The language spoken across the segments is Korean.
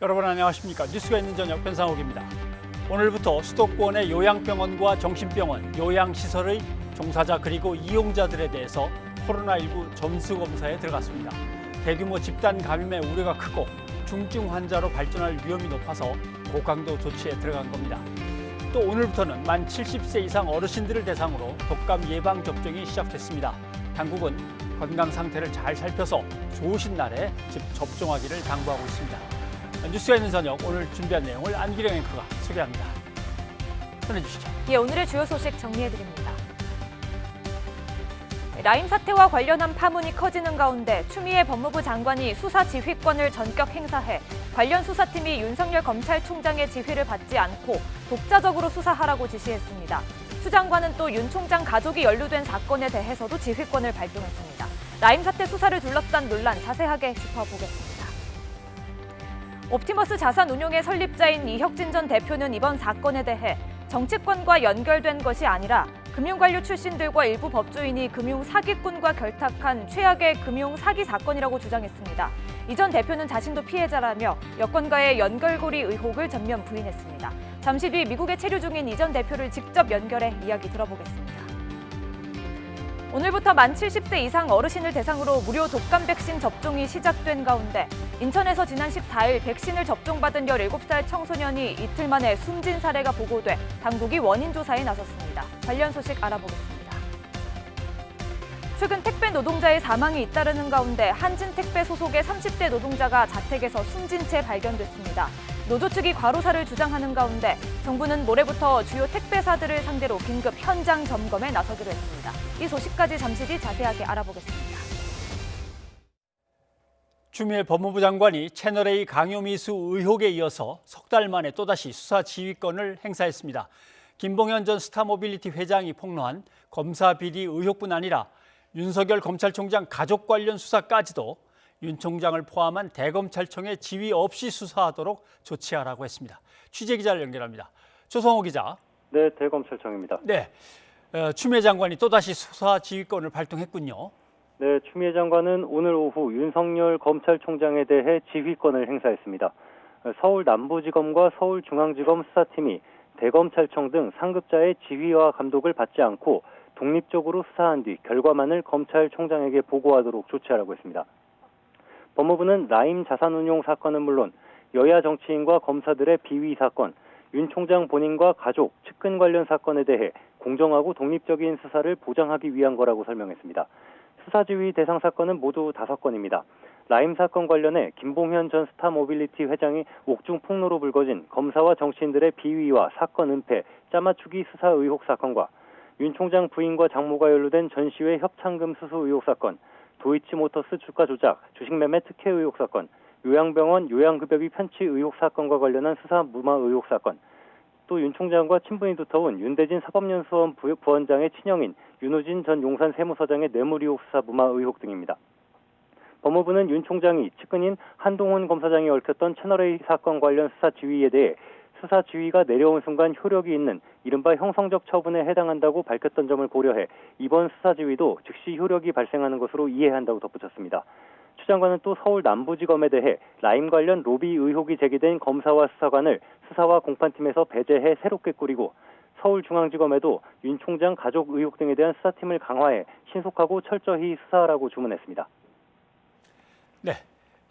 여러분 안녕하십니까? 뉴스가 있는 저녁 변상욱입니다. 오늘부터 수도권의 요양병원과 정신병원, 요양시설의 종사자 그리고 이용자들에 대해서 코로나19 점수검사에 들어갔습니다. 대규모 집단 감염의 우려가 크고 중증 환자로 발전할 위험이 높아서 고강도 조치에 들어간 겁니다. 또 오늘부터는 만 70세 이상 어르신들을 대상으로 독감 예방 접종이 시작됐습니다. 당국은 건강 상태를 잘 살펴서 좋으신 날에 접종하기를 당부하고 있습니다. 뉴스가 있는 저녁 오늘 준비한 내용을 안기령 앵커가 소개합니다. 전해주시죠. 예, 오늘의 주요 소식 정리해드립니다. 라임 사태와 관련한 파문이 커지는 가운데 추미애 법무부 장관이 수사 지휘권을 전격 행사해 관련 수사팀이 윤석열 검찰총장의 지휘를 받지 않고 독자적으로 수사하라고 지시했습니다. 추 장관은 또 윤 총장 가족이 연루된 사건에 대해서도 지휘권을 발동했습니다. 라임 사태 수사를 둘러싼 논란 자세하게 짚어보겠습니다. 옵티머스 자산운용의 설립자인 이혁진 전 대표는 이번 사건에 대해 정치권과 연결된 것이 아니라 금융관료 출신들과 일부 법조인이 금융사기꾼과 결탁한 최악의 금융사기 사건이라고 주장했습니다. 이 전 대표는 자신도 피해자라며 여권과의 연결고리 의혹을 전면 부인했습니다. 잠시 뒤 미국에 체류 중인 이 전 대표를 직접 연결해 이야기 들어보겠습니다. 오늘부터 만 70세 이상 어르신을 대상으로 무료 독감 백신 접종이 시작된 가운데 인천에서 지난 14일 백신을 접종받은 17살 청소년이 이틀 만에 숨진 사례가 보고돼 당국이 원인 조사에 나섰습니다. 관련 소식 알아보겠습니다. 최근 택배 노동자의 사망이 잇따르는 가운데 한진택배 소속의 30대 노동자가 자택에서 숨진 채 발견됐습니다. 노조 측이 과로사를 주장하는 가운데 정부는 모레부터 주요 택배사들을 상대로 긴급 현장 점검에 나서기로 했습니다. 이 소식까지 잠시 뒤 자세하게 알아보겠습니다. 추미애 법무부 장관이 채널A 강요미수 의혹에 이어서 석 달 만에 또다시 수사 지휘권을 행사했습니다. 김봉현 전 스타모빌리티 회장이 폭로한 검사 비리 의혹뿐 아니라 윤석열 검찰총장 가족 관련 수사까지도 윤 총장을 포함한 대검찰청의 지휘 없이 수사하도록 조치하라고 했습니다. 취재기자를 연결합니다. 조성호 기자. 네, 대검찰청입니다. 네, 추미애 장관이 또다시 수사 지휘권을 발동했군요. 네, 추미애 장관은 오늘 오후 윤석열 검찰총장에 대해 지휘권을 행사했습니다. 서울 남부지검과 서울중앙지검 수사팀이 대검찰청 등 상급자의 지휘와 감독을 받지 않고 독립적으로 수사한 뒤 결과만을 검찰총장에게 보고하도록 조치하라고 했습니다. 법무부는 라임 자산운용 사건은 물론 여야 정치인과 검사들의 비위 사건, 윤 총장 본인과 가족, 측근 관련 사건에 대해 공정하고 독립적인 수사를 보장하기 위한 거라고 설명했습니다. 수사지휘 대상 사건은 모두 5건입니다. 라임 사건 관련해 김봉현 전 스타모빌리티 회장이 옥중 폭로로 불거진 검사와 정치인들의 비위와 사건 은폐, 짜맞추기 수사 의혹 사건과 윤 총장 부인과 장모가 연루된 전시회 협찬금 수수 의혹 사건, 도이치모터스 주가 조작, 주식매매 특혜 의혹 사건, 요양병원 요양급여비 편취 의혹 사건과 관련한 수사 무마 의혹 사건, 또 윤 총장과 친분이 두터운 윤대진 사법연수원 부원장의 친형인 윤우진 전 용산 세무서장의 뇌물 의혹 수사 무마 의혹 등입니다. 법무부는 윤 총장이 측근인 한동훈 검사장이 얽혔던 채널A 사건 관련 수사 지휘에 대해 수사 지휘가 내려온 순간 효력이 있는 이른바 형성적 처분에 해당한다고 밝혔던 점을 고려해 이번 수사 지휘도 즉시 효력이 발생하는 것으로 이해한다고 덧붙였습니다. 추 장관은 또 서울 남부지검에 대해 라임 관련 로비 의혹이 제기된 검사와 수사관을 수사와 공판팀에서 배제해 새롭게 꾸리고 서울중앙지검에도 윤 총장 가족 의혹 등에 대한 수사팀을 강화해 신속하고 철저히 수사하라고 주문했습니다. 네,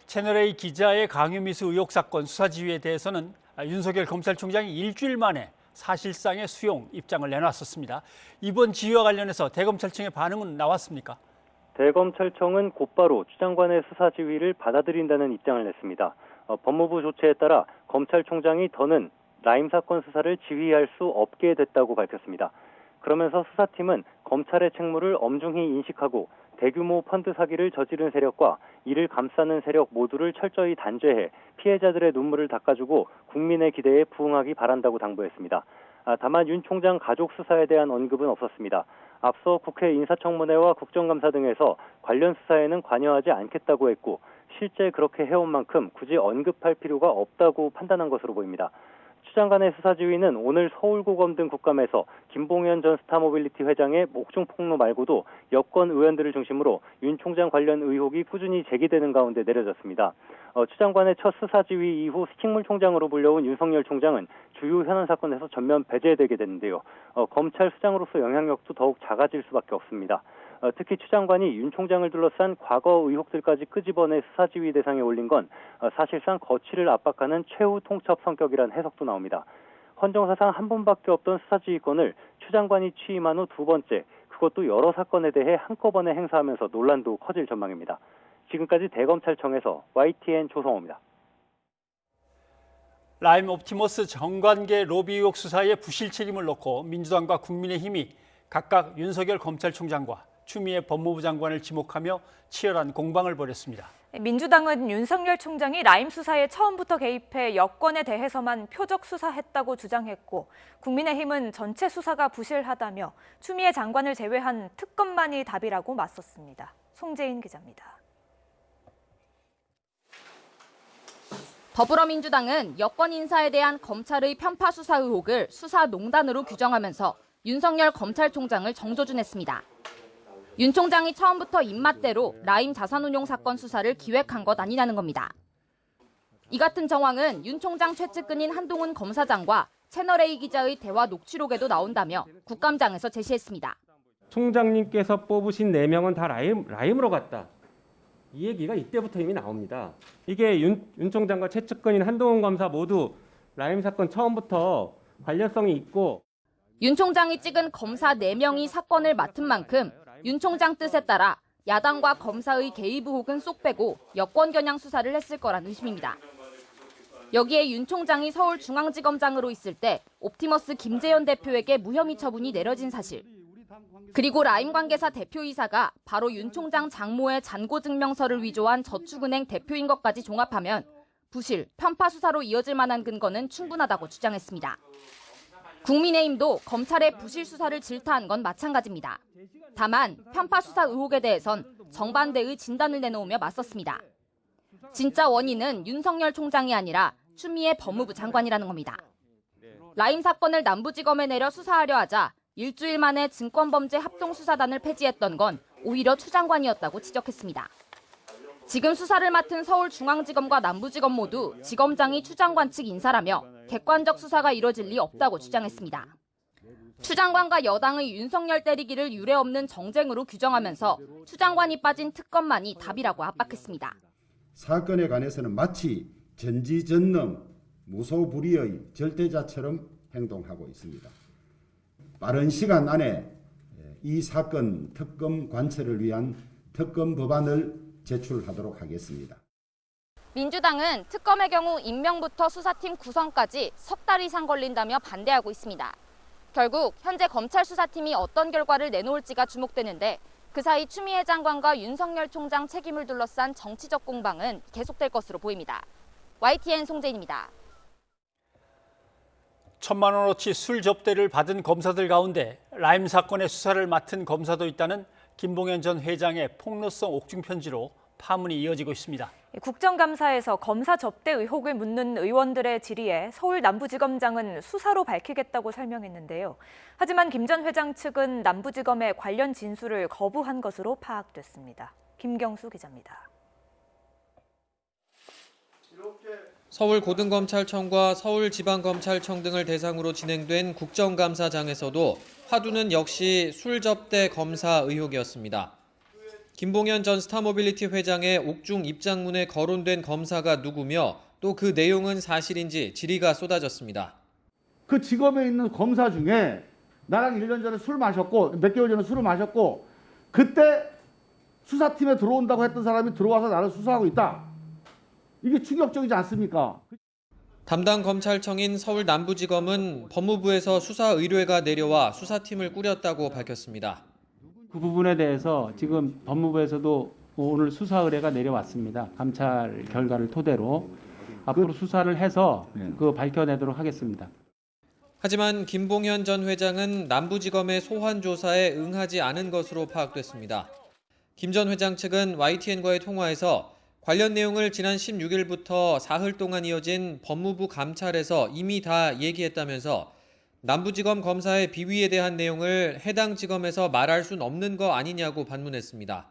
채널A 기자의 강요미수 의혹 사건 수사 지휘에 대해서는 윤석열 검찰총장이 일주일 만에 사실상의 수용 입장을 내놨었습니다. 이번 지휘와 관련해서 대검찰청의 반응은 나왔습니까? 대검찰청은 곧바로 추 장관의 수사 지휘를 받아들인다는 입장을 냈습니다. 법무부 조치에 따라 검찰총장이 더는 라임 사건 수사를 지휘할 수 없게 됐다고 밝혔습니다. 그러면서 수사팀은 검찰의 책무를 엄중히 인식하고 대규모 펀드 사기를 저지른 세력과 이를 감싸는 세력 모두를 철저히 단죄해 피해자들의 눈물을 닦아주고 국민의 기대에 부응하기 바란다고 당부했습니다. 다만 윤 총장 가족 수사에 대한 언급은 없었습니다. 앞서 국회 인사청문회와 국정감사 등에서 관련 수사에는 관여하지 않겠다고 했고 실제 그렇게 해온 만큼 굳이 언급할 필요가 없다고 판단한 것으로 보입니다. 추 장관의 수사 지휘는 오늘 서울고검 등 국감에서 김봉현 전 스타모빌리티 회장의 옥중 폭로 말고도 여권 의원들을 중심으로 윤 총장 관련 의혹이 꾸준히 제기되는 가운데 내려졌습니다. 추 장관의 첫 수사 지휘 이후 스틱물 총장으로 불려온 윤석열 총장은 주요 현안 사건에서 전면 배제되게 됐는데요. 검찰 수장으로서 영향력도 더욱 작아질 수밖에 없습니다. 특히 추 장관이 윤 총장을 둘러싼 과거 의혹들까지 끄집어내 수사 지휘 대상에 올린 건 사실상 거취를 압박하는 최후 통첩 성격이란 해석도 나옵니다. 헌정사상 한 번밖에 없던 수사 지휘권을 추 장관이 취임한 후 두 번째, 그것도 여러 사건에 대해 한꺼번에 행사하면서 논란도 커질 전망입니다. 지금까지 대검찰청에서 YTN 조성호입니다. 라임 옵티머스 정관계 로비 의혹 수사의 부실 책임을 놓고 민주당과 국민의힘이 각각 윤석열 검찰총장과 추미애 법무부 장관을 지목하며 치열한 공방을 벌였습니다. 민주당은 윤석열 총장이 라임 수사에 처음부터 개입해 여권에 대해서만 표적 수사했다고 주장했고, 국민의힘은 전체 수사가 부실하다며 추미애 장관을 제외한 특검만이 답이라고 맞섰습니다. 송재인 기자입니다. 더불어민주당은 여권 인사에 대한 검찰의 편파 수사 의혹을 수사농단으로 규정하면서 윤석열 검찰총장을 정조준했습니다. 윤 총장이 처음부터 입맛대로 라임 자산운용 사건 수사를 기획한 것 아니냐는 겁니다. 이 같은 정황은 윤 총장 최측근인 한동훈 검사장과 채널A 기자의 대화 녹취록에도 나온다며 국감장에서 제시했습니다. 총장님께서 뽑으신 4명은 다 라임으로 갔다. 이 얘기가 이때부터 이미 나옵니다. 이게 윤 총장과 최측근인 한동훈 검사 모두 라임 사건 처음부터 관련성이 있고, 윤 총장이 찍은 검사 4명이 사건을 맡은 만큼 윤 총장 뜻에 따라 야당과 검사의 개입 의혹은 쏙 빼고 여권 겨냥 수사를 했을 거란 의심입니다. 여기에 윤 총장이 서울중앙지검장으로 있을 때 옵티머스 김재현 대표에게 무혐의 처분이 내려진 사실, 그리고 라임 관계사 대표이사가 바로 윤 총장 장모의 잔고증명서를 위조한 저축은행 대표인 것까지 종합하면 부실, 편파 수사로 이어질 만한 근거는 충분하다고 주장했습니다. 국민의힘도 검찰의 부실 수사를 질타한 건 마찬가지입니다. 다만 편파 수사 의혹에 대해선 정반대의 진단을 내놓으며 맞섰습니다. 진짜 원인은 윤석열 총장이 아니라 추미애 법무부 장관이라는 겁니다. 라임 사건을 남부지검에 내려 수사하려 하자 일주일 만에 증권범죄 합동수사단을 폐지했던 건 오히려 추 장관이었다고 지적했습니다. 지금 수사를 맡은 서울중앙지검과 남부지검 모두 지검장이 추 장관 측 인사라며 객관적 수사가 이뤄질 리 없다고 주장했습니다. 추 장관과 여당의 윤석열 때리기를 유례없는 정쟁으로 규정하면서 추 장관이 빠진 특검만이 답이라고 압박했습니다. 사건에 관해서는 마치 전지전능, 무소불위의 절대자처럼 행동하고 있습니다. 빠른 시간 안에 이 사건 특검 관철을 위한 특검 법안을 제출하도록 하겠습니다. 민주당은 특검의 경우 임명부터 수사팀 구성까지 석 달 이상 걸린다며 반대하고 있습니다. 결국 현재 검찰 수사팀이 어떤 결과를 내놓을지가 주목되는데, 그 사이 추미애 장관과 윤석열 총장 책임을 둘러싼 정치적 공방은 계속될 것으로 보입니다. YTN 송재인입니다. 1,000만 원어치 술 접대를 받은 검사들 가운데 라임 사건의 수사를 맡은 검사도 있다는 김봉현 전 회장의 폭로성 옥중 편지로 파문이 이어지고 있습니다. 국정감사에서 검사 접대 의혹을 묻는 의원들의 질의에 서울 남부지검장은 수사로 밝히겠다고 설명했는데요. 하지만 김 전 회장 측은 남부지검의 관련 진술을 거부한 것으로 파악됐습니다. 김경수 기자입니다. 서울고등검찰청과 서울지방검찰청 등을 대상으로 진행된 국정감사장에서도 화두는 역시 술 접대 검사 의혹이었습니다. 김봉현 전 스타모빌리티 회장의 옥중 입장문에 거론된 검사가 누구며 또 그 내용은 사실인지 질의가 쏟아졌습니다. 그 직업에 있는 검사 중에 나랑 1년 전에 술 마셨고 몇 개월 전에 술을 마셨고 그때 수사팀에 들어온다고 했던 사람이 들어와서 나를 수사하고 있다. 이게 충격적이지 않습니까? 담당 검찰청인 서울 남부지검은 법무부에서 수사 의뢰가 내려와 수사팀을 꾸렸다고 밝혔습니다. 그 부분에 대해서 지금 법무부에서도 오늘 수사 의뢰가 내려왔습니다. 감찰 결과를 토대로 앞으로 수사를 해서 밝혀내도록 하겠습니다. 하지만 김봉현 전 회장은 남부지검의 소환 조사에 응하지 않은 것으로 파악됐습니다. 김 전 회장 측은 YTN과의 통화에서 관련 내용을 지난 16일부터 사흘 동안 이어진 법무부 감찰에서 이미 다 얘기했다면서 남부지검 검사의 비위에 대한 내용을 해당 지검에서 말할 순 없는 거 아니냐고 반문했습니다.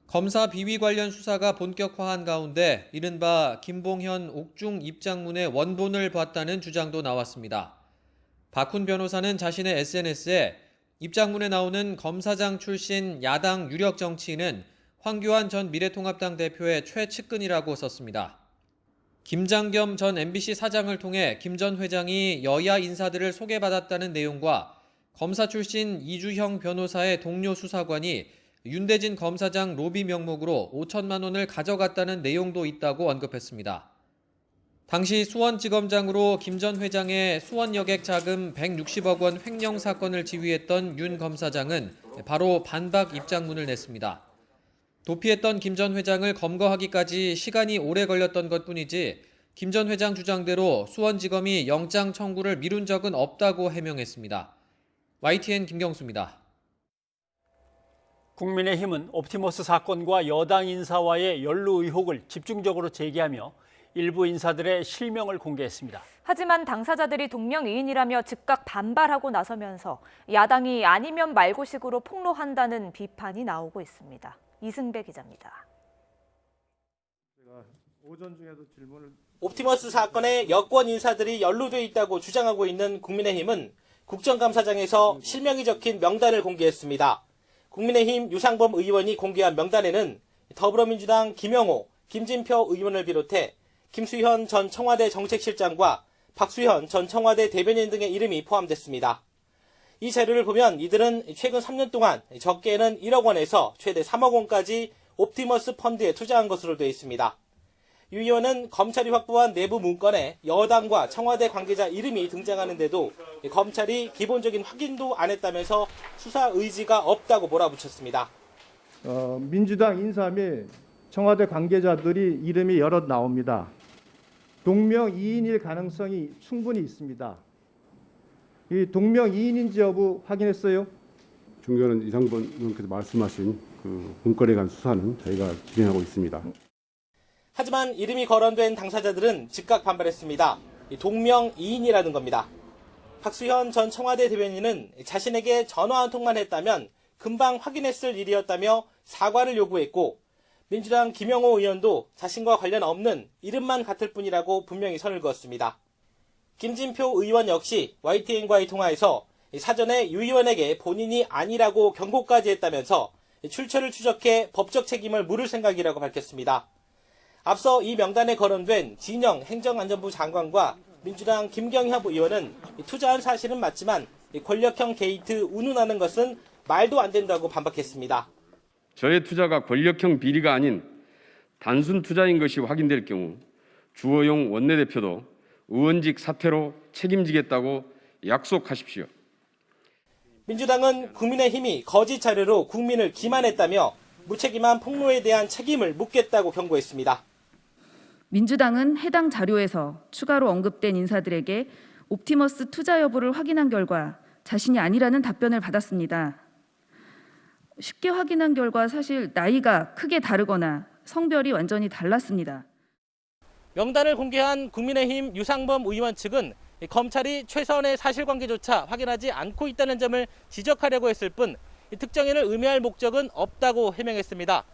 검사 비위 관련 수사가 본격화한 가운데 이른바 김봉현 옥중 입장문의 원본을 봤다는 주장도 나왔습니다. 박훈 변호사는 자신의 SNS에 입장문에 나오는 검사장 출신 야당 유력 정치인은 황교안 전 미래통합당 대표의 최측근이라고 썼습니다. 김장겸 전 MBC 사장을 통해 김 전 회장이 여야 인사들을 소개받았다는 내용과 검사 출신 이주형 변호사의 동료 수사관이 윤대진 검사장 로비 명목으로 5천만 원을 가져갔다는 내용도 있다고 언급했습니다. 당시 수원지검장으로 김 전 회장의 수원 여객 자금 160억 원 횡령 사건을 지휘했던 윤 검사장은 바로 반박 입장문을 냈습니다. 도피했던 김 전 회장을 검거하기까지 시간이 오래 걸렸던 것뿐이지 김 전 회장 주장대로 수원지검이 영장 청구를 미룬 적은 없다고 해명했습니다. YTN 김경수입니다. 국민의힘은 옵티머스 사건과 여당 인사와의 연루 의혹을 집중적으로 제기하며 일부 인사들의 실명을 공개했습니다. 하지만 당사자들이 동명이인이라며 즉각 반발하고 나서면서 야당이 아니면 말고식으로 폭로한다는 비판이 나오고 있습니다. 이승배 기자입니다. 옵티머스 사건에 여권 인사들이 연루돼 있다고 주장하고 있는 국민의힘은 국정감사장에서 실명이 적힌 명단을 공개했습니다. 국민의힘 유상범 의원이 공개한 명단에는 더불어민주당 김영호, 김진표 의원을 비롯해 김수현 전 청와대 정책실장과 박수현 전 청와대 대변인 등의 이름이 포함됐습니다. 이 자료를 보면 이들은 최근 3년 동안 적게는 1억 원에서 최대 3억 원까지 옵티머스 펀드에 투자한 것으로 되어 있습니다. 유 의원은 검찰이 확보한 내부 문건에 여당과 청와대 관계자 이름이 등장하는데도 검찰이 기본적인 확인도 안 했다면서 수사 의지가 없다고 몰아붙였습니다. 민주당 인사 및 청와대 관계자들이 이름이 여럿 나옵니다. 동명이인일 가능성이 충분히 있습니다. 이 동명이인인지 여부 확인했어요? 존경하는 이상범 의원께서 말씀하신 그 문건에 관한 수사는 저희가 진행하고 있습니다. 하지만 이름이 거론된 당사자들은 즉각 반발했습니다. 동명이인이라는 겁니다. 박수현 전 청와대 대변인은 자신에게 전화 한 통만 했다면 금방 확인했을 일이었다며 사과를 요구했고, 민주당 김영호 의원도 자신과 관련 없는 이름만 같을 뿐이라고 분명히 선을 그었습니다. 김진표 의원 역시 YTN과의 통화에서 사전에 유 의원에게 본인이 아니라고 경고까지 했다면서 출처를 추적해 법적 책임을 물을 생각이라고 밝혔습니다. 앞서 이 명단에 거론된 진영 행정안전부 장관과 민주당 김경협 의원은 투자한 사실은 맞지만 권력형 게이트 운운하는 것은 말도 안 된다고 반박했습니다. 저의 투자가 권력형 비리가 아닌 단순 투자인 것이 확인될 경우 주호영 원내대표도 의원직 사퇴로 책임지겠다고 약속하십시오. 민주당은 국민의힘이 거짓 자료로 국민을 기만했다며 무책임한 폭로에 대한 책임을 묻겠다고 경고했습니다. 민주당은 해당 자료에서 추가로 언급된 인사들에게 옵티머스 투자 여부를 확인한 결과 자신이 아니라는 답변을 받았습니다. 쉽게 확인한 결과 사실 나이가 크게 다르거나 성별이 완전히 달랐습니다. 명단을 공개한 국민의힘 유상범 의원 측은 검찰이 최선의 사실관계조차 확인하지 않고 있다는 점을 지적하려고 했을 뿐 특정인을 의미할 목적은 없다고 해명했습니다.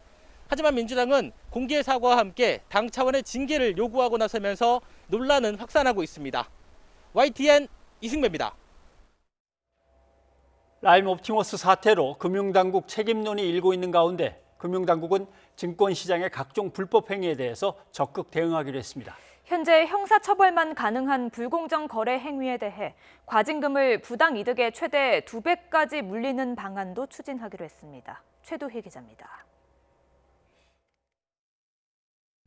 하지만 민주당은 공개 사과와 함께 당 차원의 징계를 요구하고 나서면서 논란은 확산하고 있습니다. YTN 이승배입니다. 라임 옵티머스 사태로 금융당국 책임론이 일고 있는 가운데 금융당국은 증권시장의 각종 불법 행위에 대해서 적극 대응하기로 했습니다. 현재 형사처벌만 가능한 불공정 거래 행위에 대해 과징금을 부당 이득의 최대 2배까지 물리는 방안도 추진하기로 했습니다. 최도희 기자입니다.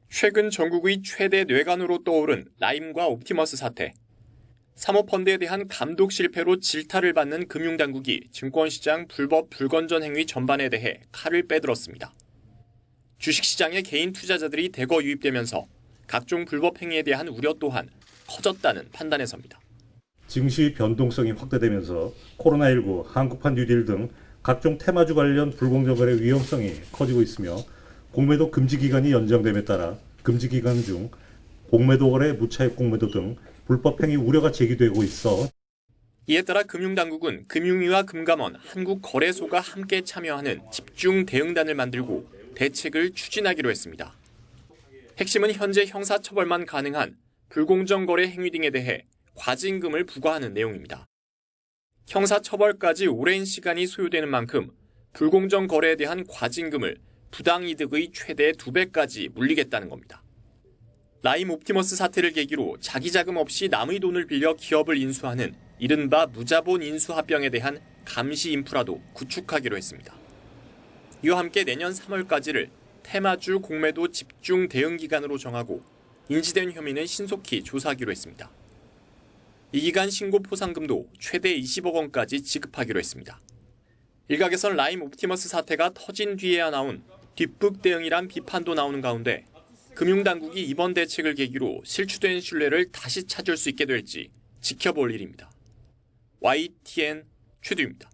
최근 전국의 최대 뇌관으로 떠오른 라임과 옵티머스 사태. 사모펀드에 대한 감독 실패로 질타를 받는 금융당국이 증권시장 불법 불건전 행위 전반에 대해 칼을 빼들었습니다. 주식시장에 개인 투자자들이 대거 유입되면서 각종 불법 행위에 대한 우려 또한 커졌다는 판단에서입니다. 증시 변동성이 확대되면서 코로나19, 한국판 뉴딜 등 각종 테마주 관련 불공정 거래 위험성이 커지고 있으며 공매도 금지 기간이 연장됨에 따라 금지 기간 중 공매도 거래, 무차입 공매도 등 불법 행위 우려가 제기되고 있어 이에 따라 금융당국은 금융위와 금감원, 한국거래소가 함께 참여하는 집중 대응단을 만들고 대책을 추진하기로 했습니다. 핵심은 현재 형사처벌만 가능한 불공정 거래 행위 등에 대해 과징금을 부과하는 내용입니다. 형사처벌까지 오랜 시간이 소요되는 만큼 불공정 거래에 대한 과징금을 부당이득의 최대 2배까지 물리겠다는 겁니다. 라임 옵티머스 사태를 계기로 자기 자금 없이 남의 돈을 빌려 기업을 인수하는 이른바 무자본 인수합병에 대한 감시 인프라도 구축하기로 했습니다. 이와 함께 내년 3월까지를 테마주 공매도 집중 대응 기간으로 정하고 인지된 혐의는 신속히 조사하기로 했습니다. 이 기간 신고 포상금도 최대 20억 원까지 지급하기로 했습니다. 일각에선 라임 옵티머스 사태가 터진 뒤에야 나온 뒷북 대응이란 비판도 나오는 가운데 금융당국이 이번 대책을 계기로 실추된 신뢰를 다시 찾을 수 있게 될지 지켜볼 일입니다. YTN 최두입니다.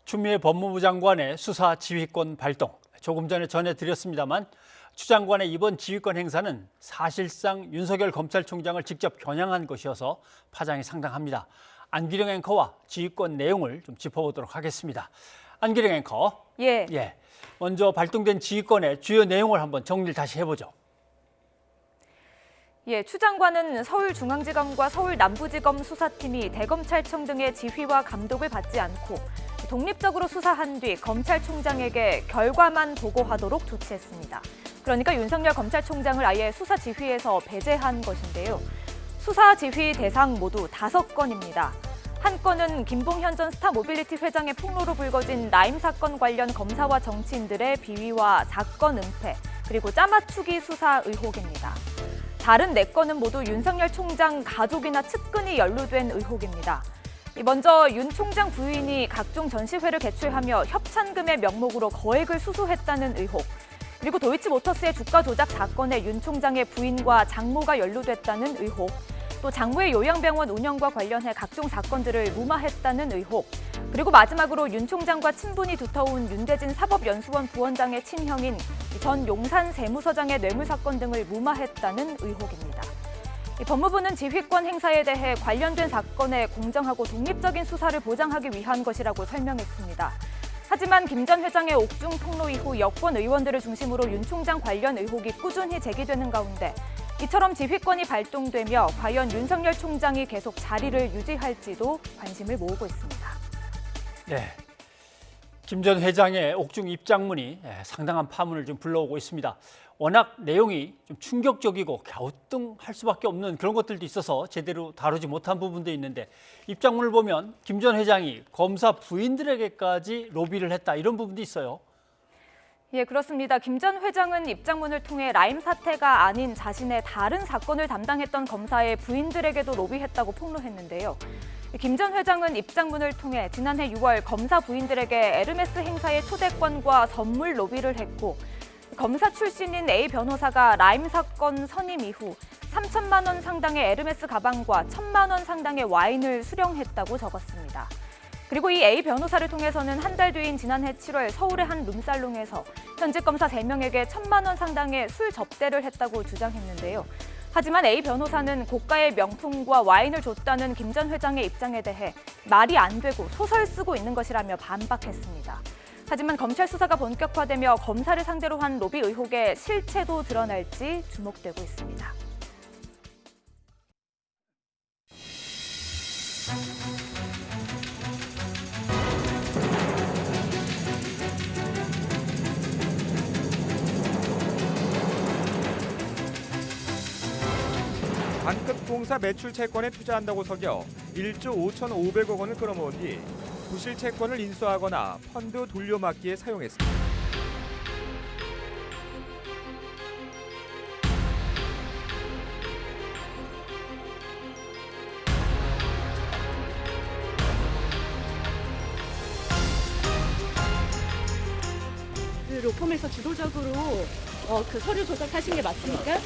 추미애 법무부 장관의 수사 지휘권 발동. 조금 전에 전해드렸습니다만 추 장관의 이번 지휘권 행사는 사실상 윤석열 검찰총장을 직접 겨냥한 것이어서 파장이 상당합니다. 안기령 앵커와 지휘권 내용을 좀 짚어보도록 하겠습니다. 안기령 앵커. 예. 먼저 발동된 지휘권의 주요 내용을 한번 정리를 다시 해보죠. 예, 추 장관은 서울중앙지검과 서울남부지검 수사팀이 대검찰청 등의 지휘와 감독을 받지 않고 독립적으로 수사한 뒤 검찰총장에게 결과만 보고하도록 조치했습니다. 그러니까 윤석열 검찰총장을 아예 수사 지휘에서 배제한 것인데요. 수사 지휘 대상 모두 5건입니다. 한 건은 김봉현 전 스타모빌리티 회장의 폭로로 불거진 라임 사건 관련 검사와 정치인들의 비위와 사건 은폐, 그리고 짜맞추기 수사 의혹입니다. 다른 4건은 모두 윤석열 총장 가족이나 측근이 연루된 의혹입니다. 먼저 윤 총장 부인이 각종 전시회를 개최하며 협찬금의 명목으로 거액을 수수했다는 의혹, 그리고 도이치모터스의 주가 조작 사건에 윤 총장의 부인과 장모가 연루됐다는 의혹, 또 장모의 요양병원 운영과 관련해 각종 사건들을 무마했다는 의혹, 그리고 마지막으로 윤 총장과 친분이 두터운 윤대진 사법연수원 부원장의 친형인 전 용산 세무서장의 뇌물 사건 등을 무마했다는 의혹입니다. 법무부는 지휘권 행사에 대해 관련된 사건의 공정하고 독립적인 수사를 보장하기 위한 것이라고 설명했습니다. 하지만 김 전 회장의 옥중 폭로 이후 여권 의원들을 중심으로 윤 총장 관련 의혹이 꾸준히 제기되는 가운데 이처럼 지휘권이 발동되며 과연 윤석열 총장이 계속 자리를 유지할지도 관심을 모으고 있습니다. 네, 김 전 회장의 옥중 입장문이 상당한 파문을 좀 불러오고 있습니다. 워낙 내용이 좀 충격적이고 갸우뚱할 수밖에 없는 그런 것들도 있어서 제대로 다루지 못한 부분도 있는데 입장문을 보면 김 전 회장이 검사 부인들에게까지 로비를 했다 이런 부분도 있어요. 예, 그렇습니다. 김 전 회장은 입장문을 통해 라임 사태가 아닌 자신의 다른 사건을 담당했던 검사의 부인들에게도 로비했다고 폭로했는데요. 김 전 회장은 입장문을 통해 지난해 6월 검사 부인들에게 에르메스 행사의 초대권과 선물 로비를 했고 검사 출신인 A 변호사가 라임 사건 선임 이후 3천만 원 상당의 에르메스 가방과 1,000만 원 상당의 와인을 수령했다고 적었습니다. 그리고 이 A 변호사를 통해서는 한 달 뒤인 지난해 7월 서울의 한 룸살롱에서 현직 검사 3명에게 1,000만 원 상당의 술 접대를 했다고 주장했는데요. 하지만 A 변호사는 고가의 명품과 와인을 줬다는 김 전 회장의 입장에 대해 말이 안 되고 소설 쓰고 있는 것이라며 반박했습니다. 하지만 검찰 수사가 본격화되며 검사를 상대로 한 로비 의혹의 실체도 드러날지 주목되고 있습니다. 반급 공사 매출 채권에 투자한다고 속여 1조 5,500억 원을 끌어모은 뒤 부실 채권을 인수하거나 펀드 돌려막기에 사용했습니다. 그 로펌에서 주도적으로 그 서류 조작하신 게 맞습니까?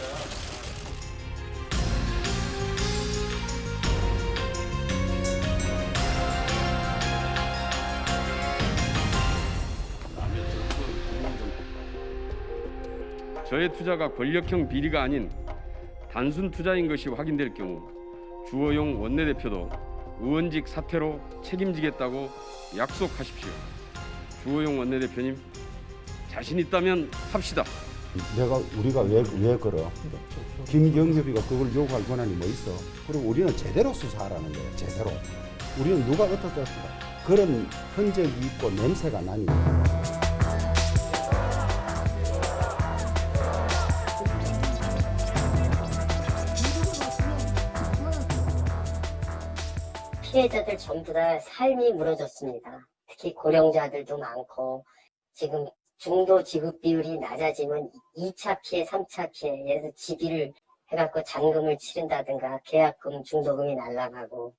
저의 투자가 권력형 비리가 아닌 단순 투자인 것이 확인될 경우 주호영 원내대표도 의원직 사퇴로 책임지겠다고 약속하십시오. 주호영 원내대표님, 자신 있다면 합시다. 우리가 왜 그러? 김경협이가 그걸 요구할 권한이 뭐 있어? 그리고 우리는 제대로 수사하라는 거예요. 제대로. 우리는 누가 어떻게 그런 흔적이 있고 냄새가 나니까. 피해자들 전부 다 삶이 무너졌습니다. 특히 고령자들도 많고 지금 중도 지급 비율이 낮아지면 2차 피해, 3차 피해, 예를 들어 지비를 해갖고 잔금을 치른다든가 계약금, 중도금이 날아가고.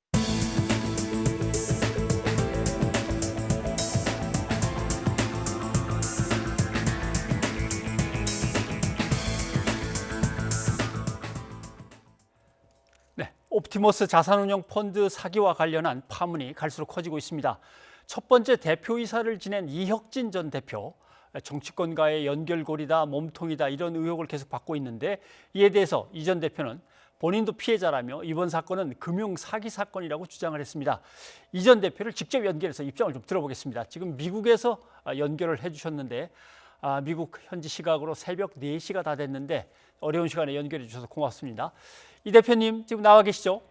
네, 옵티머스 자산운용 펀드 사기와 관련한 파문이 갈수록 커지고 있습니다. 첫 번째 대표이사를 지낸 이혁진 전 대표, 정치권과의 연결고리다, 몸통이다 이런 의혹을 계속 받고 있는데 이에 대해서 이 전 대표는 본인도 피해자라며 이번 사건은 금융 사기 사건이라고 주장을 했습니다. 이 전 대표를 직접 연결해서 입장을 좀 들어보겠습니다. 지금 미국에서 연결을 해주셨는데 미국 현지 시각으로 새벽 4시가 다 됐는데 어려운 시간에 연결해 주셔서 고맙습니다. 이 대표님 지금 나와 계시죠?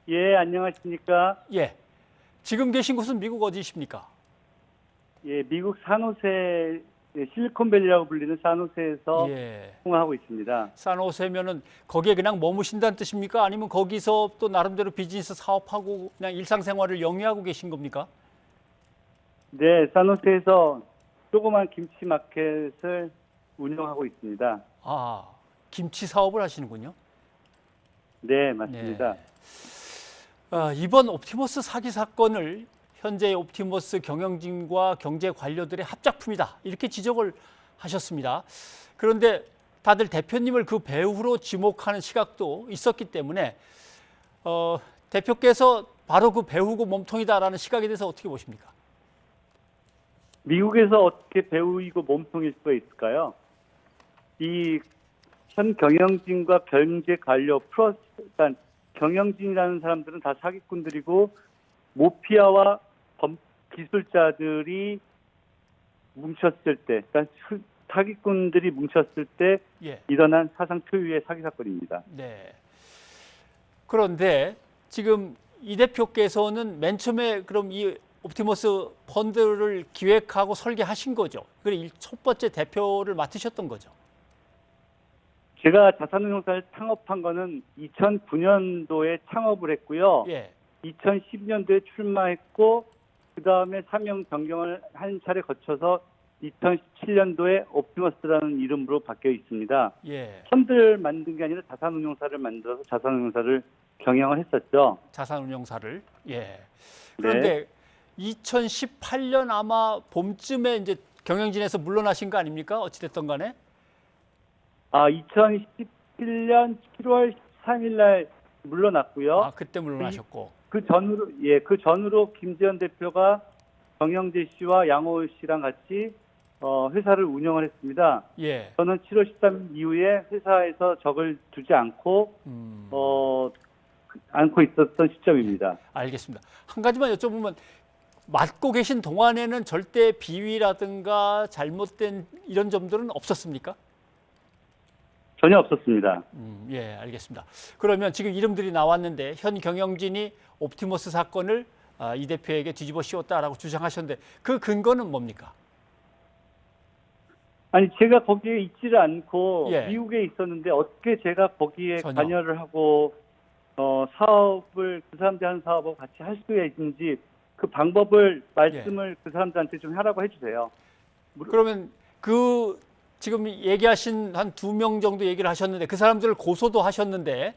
예, 안녕하십니까? 예. 지금 계신 곳은 미국 어디십니까? 예, 미국 산호세, 실리콘밸리라고 불리는 산호세에서 통화하고 있습니다. 산호세면은 거기에 그냥 머무신다는 뜻입니까? 아니면 거기서 또 나름대로 비즈니스 사업하고 그냥 일상생활을 영위하고 계신 겁니까? 네, 산호세에서 조그만 김치 마켓을 운영하고 있습니다. 아, 김치 사업을 하시는군요. 네, 맞습니다. 이번 옵티머스 사기 사건을 현재 옵티머스 경영진과 경제 관료들의 합작품이다 이렇게 지적을 하셨습니다. 그런데 다들 대표님을 그 배후로 지목하는 시각도 있었기 때문에 대표께서 바로 그 배후고 몸통이다라는 시각에 대해서 어떻게 보십니까? 미국에서 어떻게 배우이고 몸통일 수가 있을까요? 이 현 경영진과 경제 관료 플러스 일단 경영진이라는 사람들은 다 사기꾼들이고 모피아와 기술자들이 뭉쳤을 때, 그러니까 사기꾼들이 뭉쳤을 때 일어난 사상 초유의 사기 사건입니다. 네. 그런데 지금 이 대표께서는 맨 처음에 그럼 이 옵티머스 펀드를 기획하고 설계하신 거죠. 그리고 첫 번째 대표를 맡으셨던 거죠. 제가 자산운용사를 창업한 거는 2009년도에 창업을 했고요. 2010년도에 출마했고 그 다음에 사명 변경을 한 차례 거쳐서 2017년도에 옵티머스라는 이름으로 바뀌어 있습니다. 펀드를 만든 게 아니라 자산운용사를 만들어서 자산운용사를 경영을 했었죠. 자산운용사를. 그런데 2018년 아마 봄쯤에 이제 경영진에서 물러나신 거 아닙니까? 어찌됐든 간에. 2017년 7월 13일 날 물러났고요. 그때 물러나셨고. 그 전으로 김재현 대표가 정영재 씨와 양호 씨랑 같이 회사를 운영을 했습니다. 저는 7월 13일 이후에 회사에서 적을 두지 않고 있었던 시점입니다. 알겠습니다. 한 가지만 여쭤보면 맡고 계신 동안에는 절대 비위라든가 잘못된 이런 점들은 없었습니까? 전혀 없었습니다. 알겠습니다. 그러면 지금 이름들이 나왔는데 현 경영진이 옵티머스 사건을 이 대표에게 뒤집어 씌웠다라고 주장하셨는데 그 근거는 뭡니까? 아니 제가 거기에 있지를 않고 미국에 있었는데 어떻게 제가 거기에 관여를 하고 사업을 그 사람들 하는 사업하고 같이 할 수 있는지 그 방법을 말씀을 그 사람들한테 좀 하라고 해주세요. 그러면 그 지금 얘기하신 한 2명 정도 얘기를 하셨는데 그 사람들을 고소도 하셨는데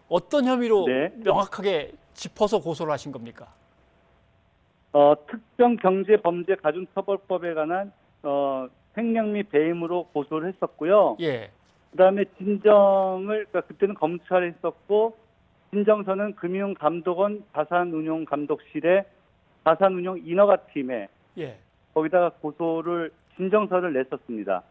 어떤 혐의로 명확하게 짚어서 고소를 하신 겁니까? 특정경제범죄가중처벌법에 관한 횡령 및 배임으로 고소를 했었고요. 그다음에 진정을 그러니까 그때는 검찰에 했었고 진정서는 금융감독원 자산운용감독실에 자산운용 인허가 팀에 거기다가 진정서를 냈었습니다.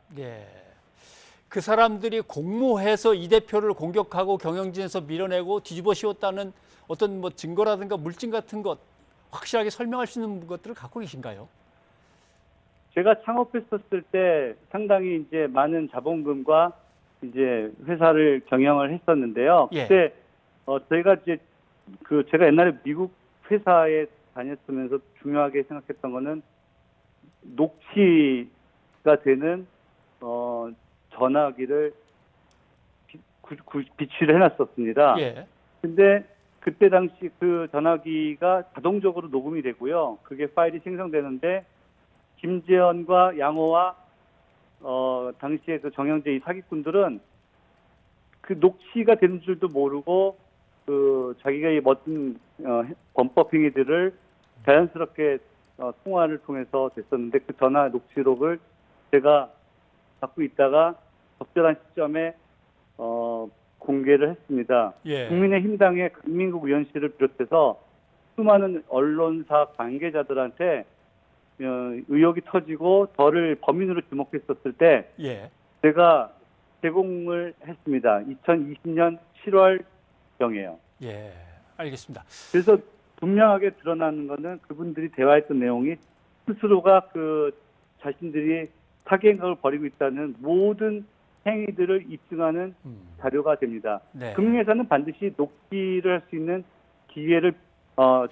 그 사람들이 공모해서 이 대표를 공격하고 경영진에서 밀어내고 뒤집어 씌웠다는 어떤 뭐 증거라든가 물증 같은 것 확실하게 설명할 수 있는 것들을 갖고 계신가요? 제가 창업했었을 때 상당히 이제 많은 자본금과 이제 회사를 경영을 했었는데요. 그때 저희가 이제 제가 옛날에 미국 회사에 다녔으면서 중요하게 생각했던 거는 녹취가 되는 전화기를 비치를 해놨었습니다. 근데 그때 당시 그 전화기가 자동적으로 녹음이 되고요. 그게 파일이 생성되는데 김재현과 양호와 당시에 그 정영재 이 사기꾼들은 그 녹취가 되는 줄도 모르고 자기가 이 멋진 범법 행위들을 자연스럽게 통화를 통해서 됐었는데 그 전화 녹취록을 제가 갖고 있다가 적절한 시점에 공개를 했습니다. 국민의힘당의 강민국 의원실을 비롯해서 수많은 언론사 관계자들한테 의혹이 터지고 저를 범인으로 지목했었을 때 제가 제공을 했습니다. 2020년 7월경에요. 예, 알겠습니다. 그래서 분명하게 드러나는 거는 그분들이 대화했던 내용이 스스로가 자신들이 사기 행각을 벌이고 있다는 모든 행위들을 입증하는 자료가 됩니다. 금융회사는 반드시 녹취를 할 수 있는 기회를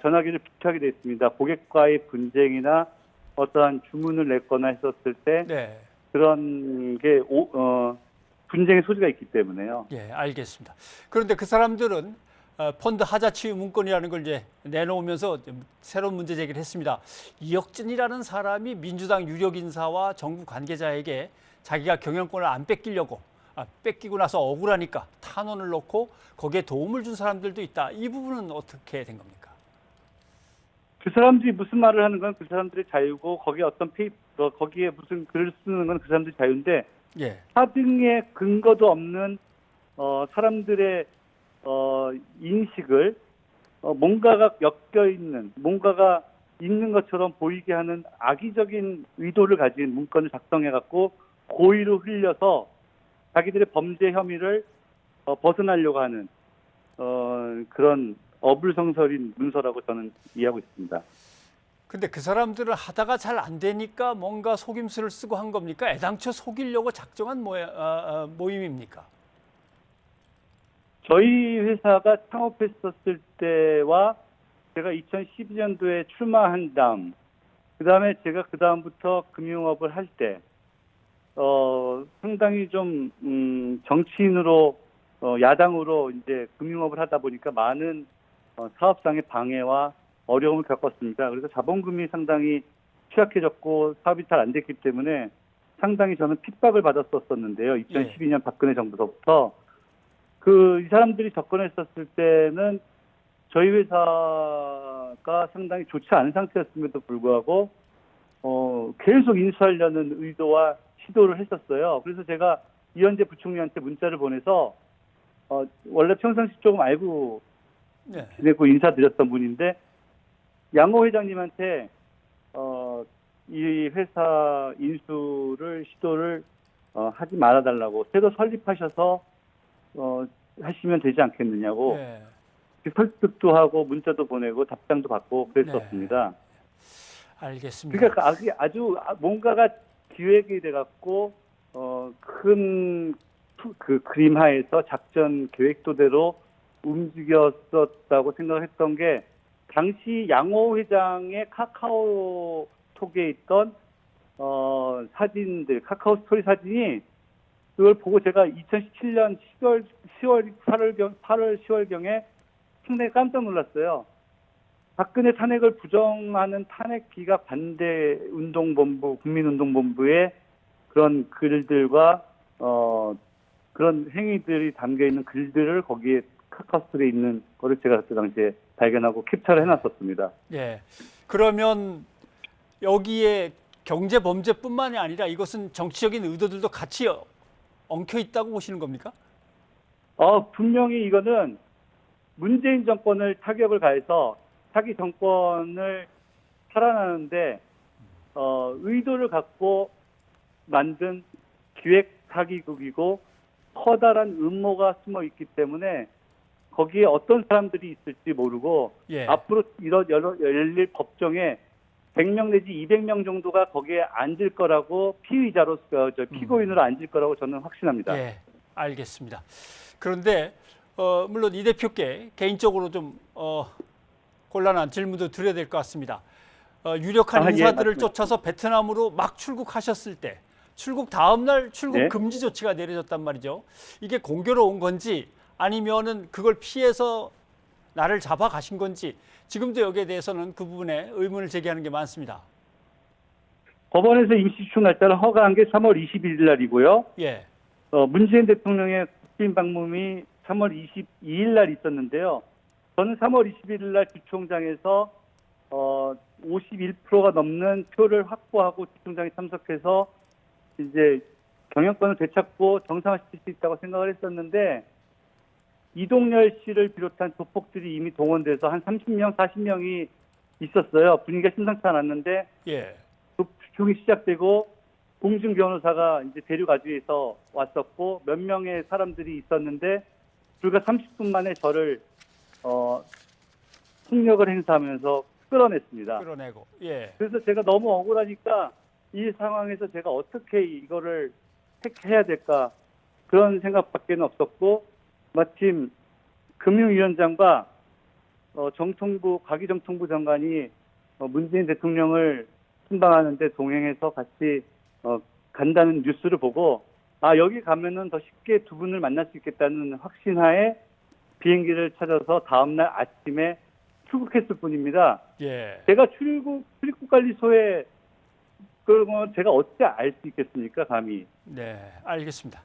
전화기를 비축하게 되어 있습니다. 고객과의 분쟁이나 어떠한 주문을 냈거나 했었을 때 그런 게 분쟁의 소지가 있기 때문에요. 예, 알겠습니다. 그런데 그 사람들은 펀드 하자치유 문건이라는 걸 이제 내놓으면서 새로운 문제 제기를 했습니다. 이혁진이라는 사람이 민주당 유력 인사와 정부 관계자에게 자기가 경영권을 안 뺏기려고 뺏기고 나서 억울하니까 탄원을 넣고 거기에 도움을 준 사람들도 있다. 이 부분은 어떻게 된 겁니까? 그 사람들이 무슨 말을 하는 건 그 사람들의 자유고 거기에 거기에 무슨 글을 쓰는 건 그 사람들의 자유인데 사등의 근거도 없는 사람들의 인식을 뭔가가 엮여 있는 뭔가가 있는 것처럼 보이게 하는 악의적인 의도를 가진 문건을 작성해 갖고 고의로 흘려서 자기들의 범죄 혐의를 벗어나려고 하는 그런 어불성설인 문서라고 저는 이해하고 있습니다. 근데 그 사람들은 하다가 잘 안 되니까 뭔가 속임수를 쓰고 한 겁니까? 애당초 속이려고 작정한 모임입니까? 저희 회사가 창업했었을 때와 제가 2012년도에 출마한 다음, 그 다음에 제가 그 다음부터 금융업을 할 때, 상당히 좀, 정치인으로, 야당으로 이제 금융업을 하다 보니까 많은 사업상의 방해와 어려움을 겪었습니다. 그래서 자본금이 상당히 취약해졌고 사업이 잘 안 됐기 때문에 상당히 저는 핍박을 받았었는데요. 2012년 박근혜 정부서부터. 이 사람들이 접근했었을 때는 저희 회사가 상당히 좋지 않은 상태였음에도 불구하고 계속 인수하려는 의도와 시도를 했었어요. 그래서 제가 이현재 부총리한테 문자를 보내서 원래 평상시 조금 알고 지내고 인사드렸던 분인데 양호 회장님한테 이 회사 인수를 시도를 하지 말아달라고 새로 설립하셔서 하시면 되지 않겠느냐고 설득도 하고 문자도 보내고 답장도 받고 그랬었습니다. 알겠습니다. 그러니까 아주 뭔가가 기획이 돼갖고 큰 그 그림 하에서 작전 계획도대로 움직였었다고 생각했던 게 당시 양호 회장의 카카오톡에 있던 사진들, 카카오 스토리 사진이 그걸 보고 제가 2017년 8월, 10월경에 상당히 깜짝 놀랐어요. 박근혜 탄핵을 부정하는 탄핵 기각 반대 운동본부, 국민운동본부의 그런 글들과 그런 행위들이 담겨 있는 글들을 거기에 카카오스토리에 있는 거를 제가 그때 당시에 발견하고 캡처를 해놨었습니다. 예. 그러면 여기에 경제 범죄뿐만이 아니라 이것은 정치적인 의도들도 같이 엉켜 있다고 보시는 겁니까? 분명히 이거는 문재인 정권을 타격을 가해서 차기 정권을 살아나는데 의도를 갖고 만든 기획 사기극이고 커다란 음모가 숨어 있기 때문에 거기에 어떤 사람들이 있을지 모르고 앞으로 이런 열릴 법정에 100명 내지 200명 정도가 거기에 앉을 거라고 피의자로서 피고인으로 앉을 거라고 저는 확신합니다. 예, 알겠습니다. 그런데 물론 이 대표께 개인적으로 좀 곤란한 질문도 드려야 될 것 같습니다. 유력한 인사들을 쫓아서 베트남으로 막 출국하셨을 때 출국 다음 날 출국 금지 조치가 내려졌단 말이죠. 이게 공교로운 건지 아니면은 그걸 피해서 나를 잡아 가신 건지 지금도 여기에 대해서는 그 부분에 의문을 제기하는 게 많습니다. 법원에서 임시추국 날짜를 허가한 게 3월 21일 날이고요. 예. 문재인 대통령의 국빈 방문이 3월 22일 날 있었는데요. 저는 3월 21일 날 주총장에서 51%가 넘는 표를 확보하고 주총장에 참석해서 이제 경영권을 되찾고 정상화시킬 수 있다고 생각을 했었는데 이동열 씨를 비롯한 조폭들이 이미 동원돼서 한 30명, 40명이 있었어요. 분위기가 심상치 않았는데 주총이 시작되고 공중 변호사가 이제 대륙아주에서 왔었고 몇 명의 사람들이 있었는데 불과 30분 만에 저를 폭력을 행사하면서 끌어냈습니다. 끌어내고. 그래서 제가 너무 억울하니까 이 상황에서 제가 어떻게 이거를 해야 될까 그런 생각밖에는 없었고 마침 금융위원장과 과기정통부 장관이 문재인 대통령을 순방하는데 동행해서 같이 간다는 뉴스를 보고 여기 가면은 더 쉽게 두 분을 만날 수 있겠다는 확신하에 비행기를 찾아서 다음날 아침에 출국했을 뿐입니다. 제가 출입국관리소에 그러면 제가 어떻게 알 수 있겠습니까, 감히? 네, 알겠습니다.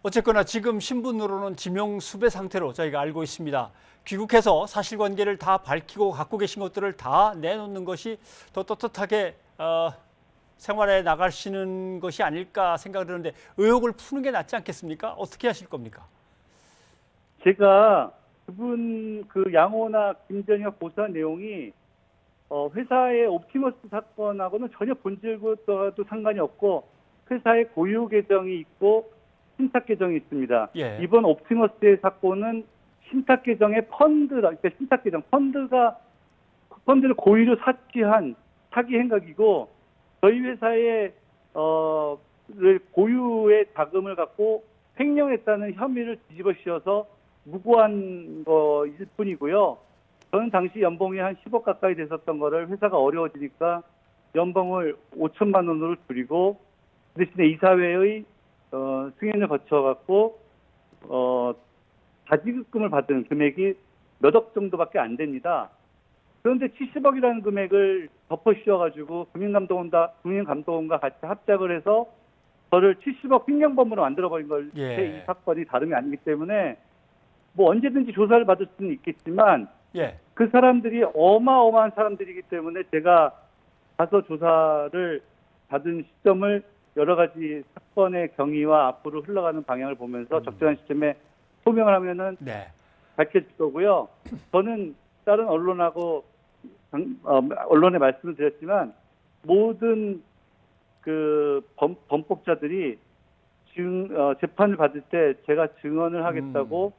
어쨌거나 지금 신분으로는 지명수배 상태로 저희가 알고 있습니다. 귀국해서 사실관계를 다 밝히고 갖고 계신 것들을 다 내놓는 것이 더 떳떳하게 생활에 나가시는 것이 아닐까 생각을 하는데 의혹을 푸는 게 낫지 않겠습니까? 어떻게 하실 겁니까? 제가 그분 양호나 김전혁 고소한 내용이 회사의 옵티머스 사건하고는 전혀 본질과도 상관이 없고 회사의 고유 계정이 있고 신탁 계정이 있습니다. 이번 옵티머스의 사건은 신탁 계정의 그러니까 신탁 계정 펀드를 고의로 사치한 사기 행각이고 저희 회사의 고유의 자금을 갖고 횡령했다는 혐의를 뒤집어 씌워서 무고한 거일 뿐이고요. 저는 당시 연봉이 한 10억 가까이 됐었던 거를 회사가 어려워지니까 연봉을 5천만 원으로 줄이고 그 대신에 이사회의 승인을 거쳐갖고 자지급금을 받은 금액이 몇 억 정도밖에 안 됩니다. 그런데 70억이라는 금액을 덮어 씌워가지고 금융감독원과 같이 합작을 해서 저를 70억 횡령범으로 만들어버린 걸 이 사건이 다름이 아니기 때문에 뭐 언제든지 조사를 받을 수는 있겠지만 그 사람들이 어마어마한 사람들이기 때문에 제가 가서 조사를 받은 시점을 여러 가지 사건의 경위와 앞으로 흘러가는 방향을 보면서 적절한 시점에 소명을 하면은 밝혀질 거고요. 저는 다른 언론하고 언론에 말씀을 드렸지만 모든 그 범법자들이 재판을 받을 때 제가 증언을 하겠다고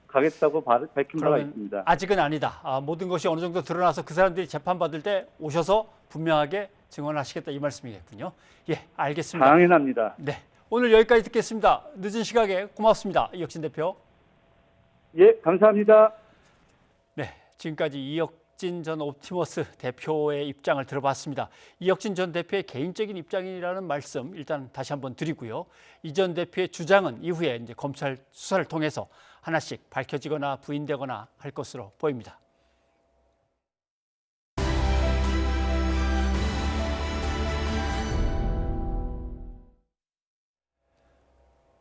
가겠다고 밝힌 바가 있습니다. 아직은 아니다. 모든 것이 어느 정도 드러나서 그 사람들이 재판받을 때 오셔서 분명하게 증언하시겠다 이 말씀이겠군요. 알겠습니다. 당연합니다. 네, 오늘 여기까지 듣겠습니다. 늦은 시각에 고맙습니다. 이혁진 대표. 감사합니다. 네, 지금까지 이혁진 전 옵티머스 대표의 입장을 들어봤습니다. 이혁진 전 대표의 개인적인 입장이라는 말씀 일단 다시 한번 드리고요. 이 전 대표의 주장은 이후에 이제 검찰 수사를 통해서 하나씩 밝혀지거나 부인되거나 할 것으로 보입니다.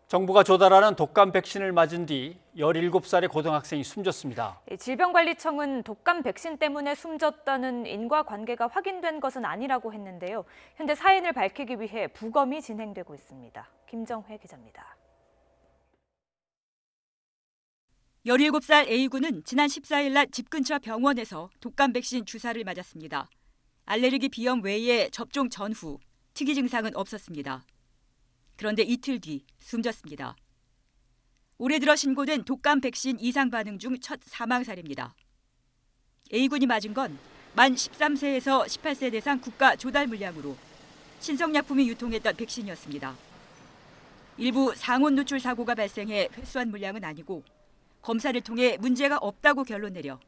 정부가 조달하는 독감 백신을 맞은 뒤 17살의 고등학생이 숨졌습니다. 질병관리청은 독감 백신 때문에 숨졌다는 인과관계가 확인된 것은 아니라고 했는데요. 현재 사인을 밝히기 위해 부검이 진행되고 있습니다. 김정회 기자입니다. 17살 A군은 지난 14일 날 집 근처 병원에서 독감 백신 주사를 맞았습니다. 알레르기 비염 외에 접종 전후 특이 증상은 없었습니다. 그런데 이틀 뒤 숨졌습니다. 올해 들어 신고된 독감 백신 이상 반응 중 첫 사망 사례입니다. A군이 맞은 건 만 13세에서 18세 대상 국가 조달 물량으로 신성약품이 유통했던 백신이었습니다. 일부 상온 누출 사고가 발생해 회수한 물량은 아니고 검사를 통해 문제가 없다고 결론 내려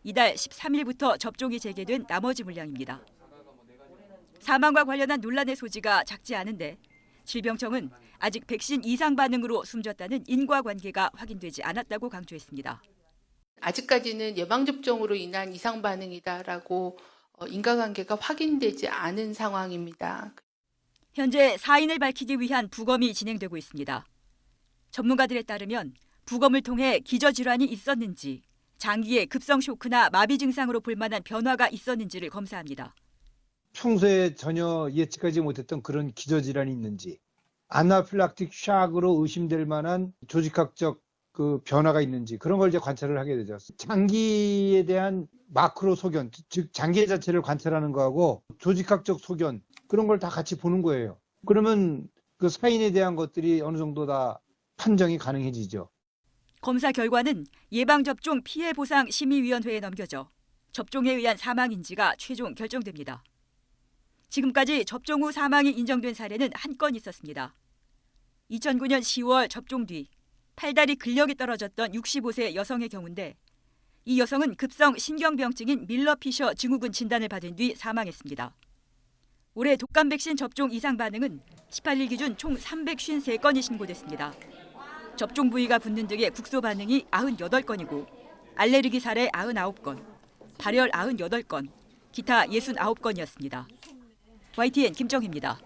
이달 13일부터 접종이 재개된 나머지 물량입니다. 사망과 관련한 논란의 소지가 작지 않은데 질병청은 아직 백신 이상 반응으로 숨졌다는 인과관계가 확인되지 않았다고 강조했습니다. 아직까지는 예방접종으로 인한 이상 반응이다라고 인과관계가 확인되지 않은 상황입니다. 현재 사인을 밝히기 위한 부검이 진행되고 있습니다. 전문가들에 따르면 부검을 통해 기저질환이 있었는지, 장기의 급성 쇼크나 마비 증상으로 볼 만한 변화가 있었는지를 검사합니다. 평소에 전혀 예측하지 못했던 그런 기저질환이 있는지, 아나필락틱 샥으로 의심될 만한 조직학적 그 변화가 있는지 그런 걸 이제 관찰을 하게 되죠. 장기에 대한 마크로 소견, 즉 장기 자체를 관찰하는 거하고 조직학적 소견 그런 걸 다 같이 보는 거예요. 그러면 그 사인에 대한 것들이 어느 정도 다 판정이 가능해지죠. 검사 결과는 예방접종 피해보상심의위원회에 넘겨져 접종에 의한 사망인지가 최종 결정됩니다. 지금까지 접종 후 사망이 인정된 사례는 한 건 있었습니다. 2009년 10월 접종 뒤 팔다리 근력이 떨어졌던 65세 여성의 경우인데 이 여성은 급성 신경병증인 밀러-피셔 증후군 진단을 받은 뒤 사망했습니다. 올해 독감 백신 접종 이상 반응은 18일 기준 총 353건이 신고됐습니다. 접종 부위가 붓는 등의 국소 반응이 98건이고 알레르기 사례 99건, 발열 98건, 기타 69건이었습니다. YTN 김정희입니다.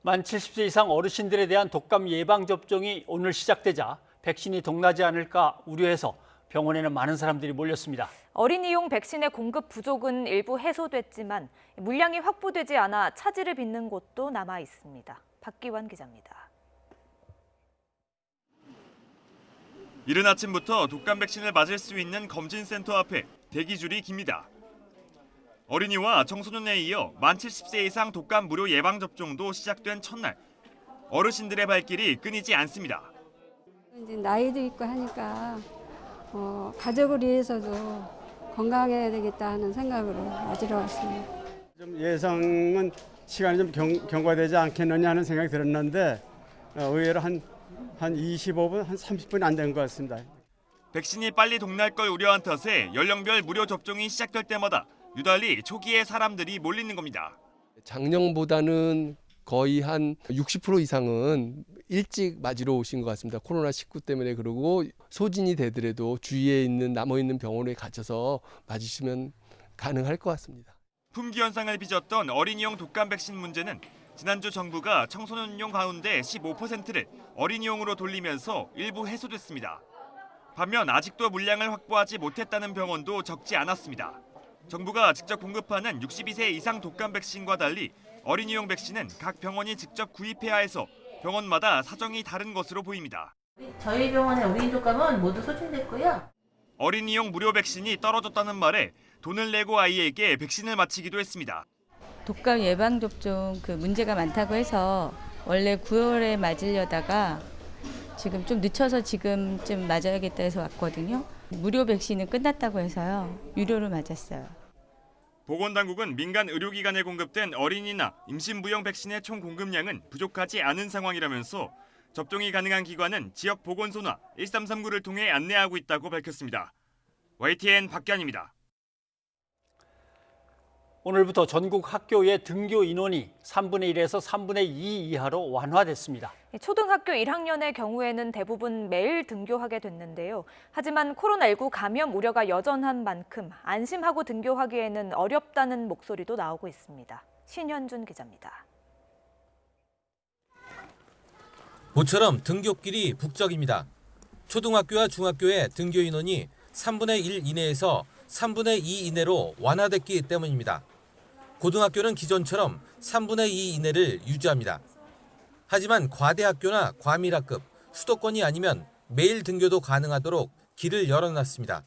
만 70세 이상 어르신들에 대한 독감 예방접종이 오늘 시작되자 백신이 동나지 않을까 우려해서 병원에는 많은 사람들이 몰렸습니다. 어린이용 백신의 공급 부족은 일부 해소됐지만 물량이 확보되지 않아 차질을 빚는 곳도 남아 있습니다. 박기환 기자입니다. 이른 아침부터 독감 백신을 맞을 수 있는 검진센터 앞에 대기줄이 깁니다. 어린이와 청소년에 이어 만 70세 이상 독감 무료 예방접종도 시작된 첫날, 어르신들의 발길이 끊이지 않습니다. 이제 나이도 있고 하니까 가족을 위해서도 건강해야 되겠다 하는 생각으로 맞으러 왔습니다. 좀 예상은 시간이 좀 경과되지 않겠느냐 하는 생각이 들었는데 의외로 한 25분, 한 30분이 안 된 것 같습니다. 백신이 빨리 동날 걸 우려한 탓에 연령별 무료 접종이 시작될 때마다 유달리 초기에 사람들이 몰리는 겁니다. 작년보다는 거의 한 60% 이상은 일찍 맞으러 오신 것 같습니다. 코로나19 때문에. 그러고 소진이 되더라도 주위에 있는 남아있는 병원에 갇혀서 맞으시면 가능할 것 같습니다. 품귀 현상을 빚었던 어린이용 독감 백신 문제는 지난주 정부가 청소년용 가운데 15%를 어린이용으로 돌리면서 일부 해소됐습니다. 반면 아직도 물량을 확보하지 못했다는 병원도 적지 않았습니다. 정부가 직접 공급하는 62세 이상 독감 백신과 달리 어린이용 백신은 각 병원이 직접 구입해야 해서 병원마다 사정이 다른 것으로 보입니다. 저희 병원의 어린이 독감은 모두 소진됐고요. 어린이용 무료 백신이 떨어졌다는 말에 돈을 내고 아이에게 백신을 맞히기도 했습니다. 독감 예방접종 문제가 많다고 해서 원래 9월에 맞으려다가 지금 좀 늦춰서 지금쯤 맞아야겠다 해서 왔거든요. 무료 백신은 끝났다고 해서요. 유료로 맞았어요. 보건당국은 민간 의료기관에 공급된 어린이나 임신부용 백신의 총 공급량은 부족하지 않은 상황이라면서 접종이 가능한 기관은 지역 보건소나 1339를 통해 안내하고 있다고 밝혔습니다. YTN 박기환입니다. 오늘부터 전국 학교의 등교 인원이 3분의 1에서 3분의 2 이하로 완화됐습니다. 초등학교 1학년의 경우에는 대부분 매일 등교하게 됐는데요. 하지만 코로나19 감염 우려가 여전한 만큼 안심하고 등교하기에는 어렵다는 목소리도 나오고 있습니다. 신현준 기자입니다. 모처럼 등교길이 북적입니다. 초등학교와 중학교의 등교 인원이 3분의 1 이내에서 3분의 2 이내로 완화됐기 때문입니다. 고등학교는 기존처럼 3분의 2 이내를 유지합니다. 하지만 과대학교나 과밀학급, 수도권이 아니면 매일 등교도 가능하도록 길을 열어놨습니다.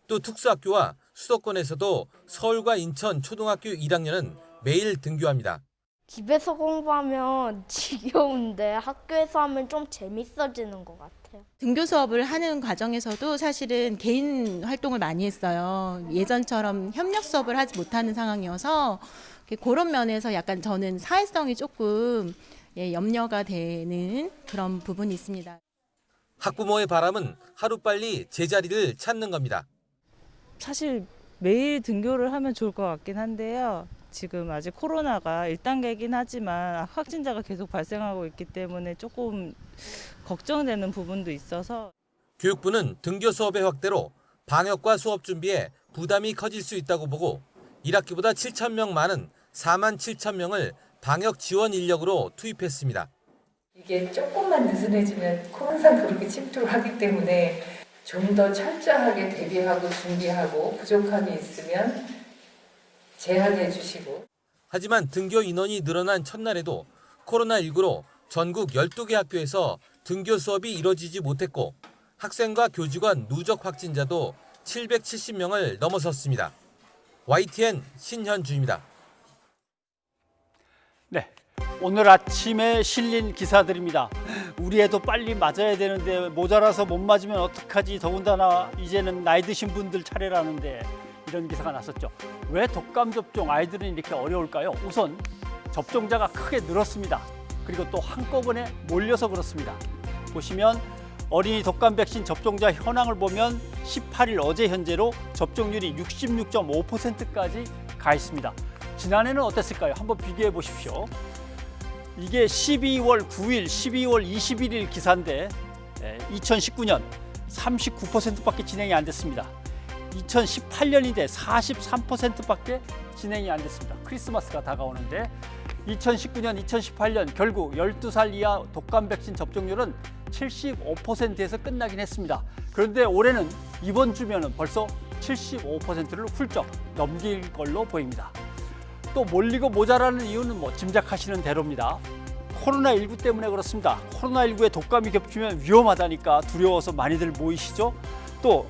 또 특수학교와 수도권에서도 서울과 인천 초등학교 1학년은 매일 등교합니다. 집에서 공부하면 지겨운데 학교에서 하면 좀 재밌어지는 것 같아요. 등교 수업을 하는 과정에서도 사실은 개인 활동을 많이 했어요. 예전처럼 협력 수업을 하지 못하는 상황이어서 그런 면에서 약간 저는 사회성이 조금 염려가 되는 그런 부분이 있습니다. 학부모의 바람은 하루빨리 제자리를 찾는 겁니다. 사실 매일 등교를 하면 좋을 것 같긴 한데요. 지금 아직 코로나가 1단계이긴 하지만 확진자가 계속 발생하고 있기 때문에 조금 걱정되는 부분도 있어서 교육부는 등교 수업의 확대로 방역과 수업 준비에 부담이 커질 수 있다고 보고 1학기보다 7,000명 많은 4만 7,000명을 방역 지원 인력으로 투입했습니다. 이게 조금만 느슨해지면 항상 그렇게 침투를 하기 때문에 좀 더 철저하게 대비하고 준비하고 부족함이 있으면 제한해 주시고. 하지만 등교 인원이 늘어난 첫날에도 코로나19로 전국 12개 학교에서 등교 수업이 이뤄지지 못했고 학생과 교직원 누적 확진자도 770명을 넘어섰습니다. YTN 신현주입니다. 네, 오늘 아침에 실린 기사들입니다. 우리 애도 빨리 맞아야 되는데 모자라서 못 맞으면 어떡하지? 더군다나 이제는 나이 드신 분들 차례라는데 이런 기사가 났었죠. 왜 독감 접종 아이들은 이렇게 어려울까요? 우선 접종자가 크게 늘었습니다. 그리고 또 한꺼번에 몰려서 그렇습니다. 보시면 어린이 독감 백신 접종자 현황을 보면 18일 어제 현재로 접종률이 66.5%까지 가 있습니다. 지난해는 어땠을까요? 한번 비교해 보십시오. 이게 12월 9일, 12월 21일 기사인데 2019년 39%밖에 진행이 안 됐습니다. 2018년인데 43%밖에 진행이 안 됐습니다. 크리스마스가 다가오는데 2019년, 2018년 결국 12살 이하 독감 백신 접종률은 75%에서 끝나긴 했습니다. 그런데 올해는 이번 주면은 벌써 75%를 훌쩍 넘길 걸로 보입니다. 또 몰리고 모자라는 이유는 짐작하시는 대로입니다. 코로나19 때문에 그렇습니다. 코로나19에 독감이 겹치면 위험하다니까 두려워서 많이들 모이시죠. 또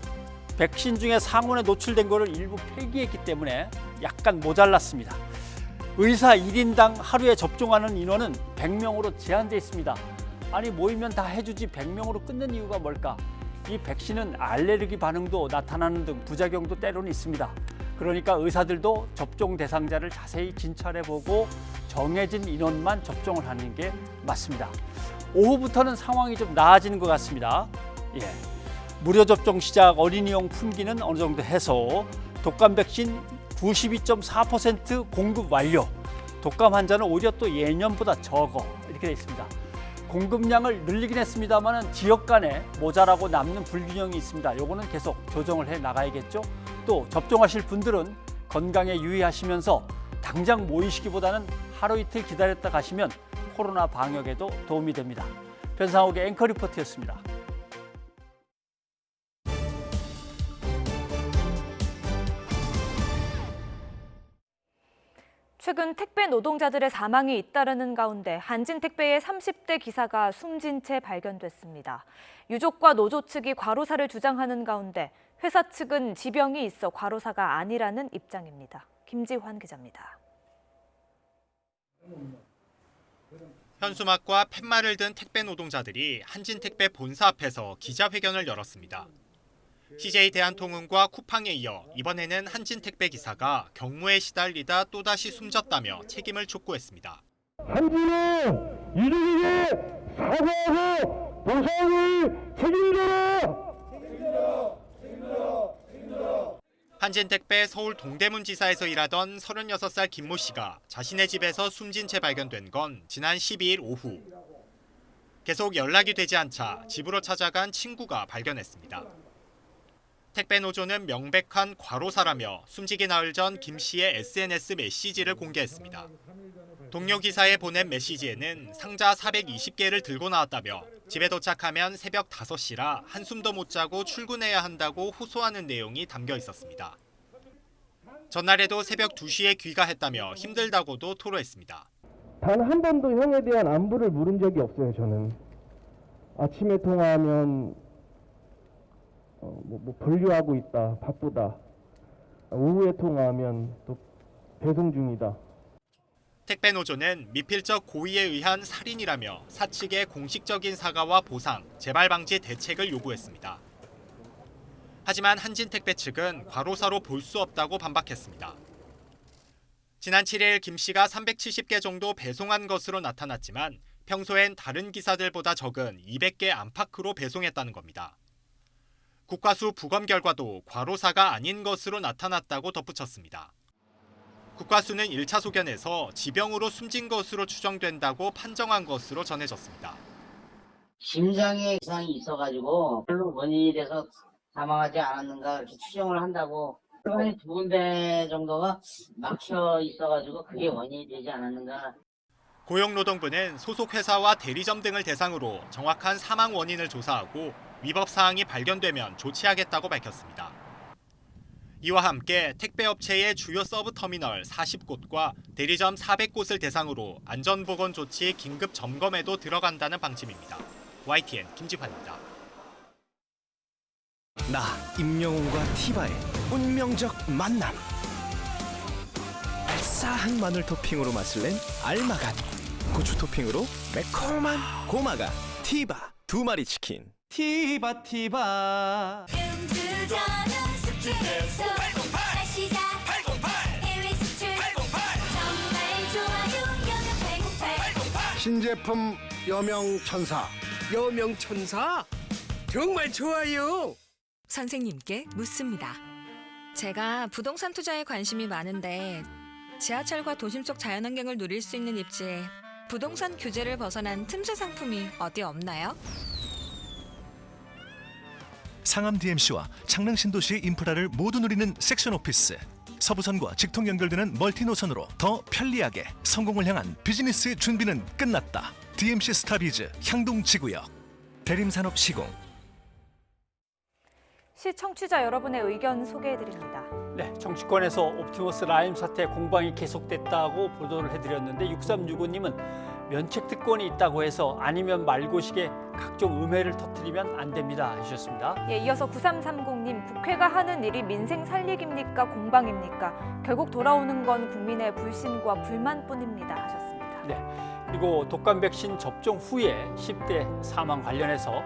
백신 중에 상온에 노출된 거를 일부 폐기했기 때문에 약간 모자랐습니다. 의사 1인당 하루에 접종하는 인원은 100명으로 제한돼 있습니다. 아니 모이면 다 해주지 100명으로 끊는 이유가 뭘까? 이 백신은 알레르기 반응도 나타나는 등 부작용도 때로는 있습니다. 그러니까 의사들도 접종 대상자를 자세히 진찰해보고 정해진 인원만 접종을 하는 게 맞습니다. 오후부터는 상황이 좀 나아지는 것 같습니다. 무료 접종 시작, 어린이용 품기는 어느 정도 해서 독감 백신 92.4% 공급 완료. 독감 환자는 오히려 또 예년보다 적어 이렇게 돼 있습니다. 공급량을 늘리긴 했습니다만 지역 간에 모자라고 남는 불균형이 있습니다. 요거는 계속 조정을 해 나가야겠죠. 또 접종하실 분들은 건강에 유의하시면서 당장 모이시기보다는 하루 이틀 기다렸다 가시면 코로나 방역에도 도움이 됩니다. 변상욱의 앵커 리포트였습니다. 최근 택배 노동자들의 사망이 잇따르는 가운데 한진택배의 30대 기사가 숨진 채 발견됐습니다. 유족과 노조 측이 과로사를 주장하는 가운데 회사 측은 지병이 있어 과로사가 아니라는 입장입니다. 김지환 기자입니다. 현수막과 팻말을 든 택배 노동자들이 한진택배 본사 앞에서 기자회견을 열었습니다. CJ 대한통운과 쿠팡에 이어 이번에는 한진택배 기사가 경무에 시달리다 또다시 숨졌다며 책임을 촉구했습니다. 한진은 유족에게 사과하고 보상을 책임져라! 한진택배 서울 동대문지사에서 일하던 36살 김모 씨가 자신의 집에서 숨진 채 발견된 건 지난 12일 오후. 계속 연락이 되지 않자 집으로 찾아간 친구가 발견했습니다. 택배 노조는 명백한 과로사라며 숨지기 나흘 전 김 씨의 SNS 메시지를 공개했습니다. 동료 기사에 보낸 메시지에는 상자 420개를 들고 나왔다며 집에 도착하면 새벽 5시라 한숨도 못 자고 출근해야 한다고 호소하는 내용이 담겨 있었습니다. 전날에도 새벽 2시에 귀가했다며 힘들다고도 토로했습니다. 단 한 번도 형에 대한 안부를 물은 적이 없어요, 저는. 아침에 통화하면 분류하고 있다, 바쁘다. 오후에 통화하면 또 배송 중이다. 택배노조는 미필적 고의에 의한 살인이라며 사측의 공식적인 사과와 보상, 재발 방지 대책을 요구했습니다. 하지만 한진택배 측은 과로사로 볼 수 없다고 반박했습니다. 지난 7일 김 씨가 370개 정도 배송한 것으로 나타났지만 평소엔 다른 기사들보다 적은 200개 안팎으로 배송했다는 겁니다. 국과수 부검 결과도 과로사가 아닌 것으로 나타났다고 덧붙였습니다. 국과수는 1차 소견에서 지병으로 숨진 것으로 추정된다고 판정한 것으로 전해졌습니다. 심장에 이상이 있어가지고 별로 원인이 돼서 사망하지 않았는가 이렇게 추정을 한다고 한 2군데 정도가 막혀 있어가지고 그게 원인이 되지 않았는가. 고용노동부는 소속 회사와 대리점 등을 대상으로 정확한 사망 원인을 조사하고 위법 사항이 발견되면 조치하겠다고 밝혔습니다. 이와 함께 택배업체의 주요 서브터미널 40곳과 대리점 400곳을 대상으로 안전보건 조치 긴급 점검에도 들어간다는 방침입니다. YTN 김지환입니다. 나 임영웅과 티바의 운명적 만남. 알싸한 마늘 토핑으로 맛을 낸 알마간, 고추 토핑으로 매콤한 고마가 티바 2마리 치킨. 티바 신제품 여명천사. 여명천사? 정말 좋아요. 선생님께 묻습니다. 제가 부동산 투자에 관심이 많은데 지하철과 도심 속 자연환경을 누릴 수 있는 입지에 부동산 규제를 벗어난 틈새 상품이 어디 없나요? 상암 DMC와 창릉 신도시의 인프라를 모두 누리는 섹션 오피스. 서부선과 직통 연결되는 멀티 노선으로 더 편리하게 성공을 향한 비즈니스의 준비는 끝났다. DMC 스타비즈 향동 지구역. 대림산업 시공. 시청취자 여러분의 의견 소개해드립니다. 네, 정치권에서 옵티머스 라임 사태 공방이 계속됐다고 보도를 해드렸는데 6365님은 면책 특권이 있다고 해서 아니면 말고식에 각종 음해를 터뜨리면 안 됩니다 해주셨습니다. 예, 이어서 9330님, 국회가 하는 일이 민생 살리기입니까 공방입니까? 결국 돌아오는 건 국민의 불신과 불만뿐입니다 하셨습니다. 네, 그리고 독감 백신 접종 후에 10대 사망 관련해서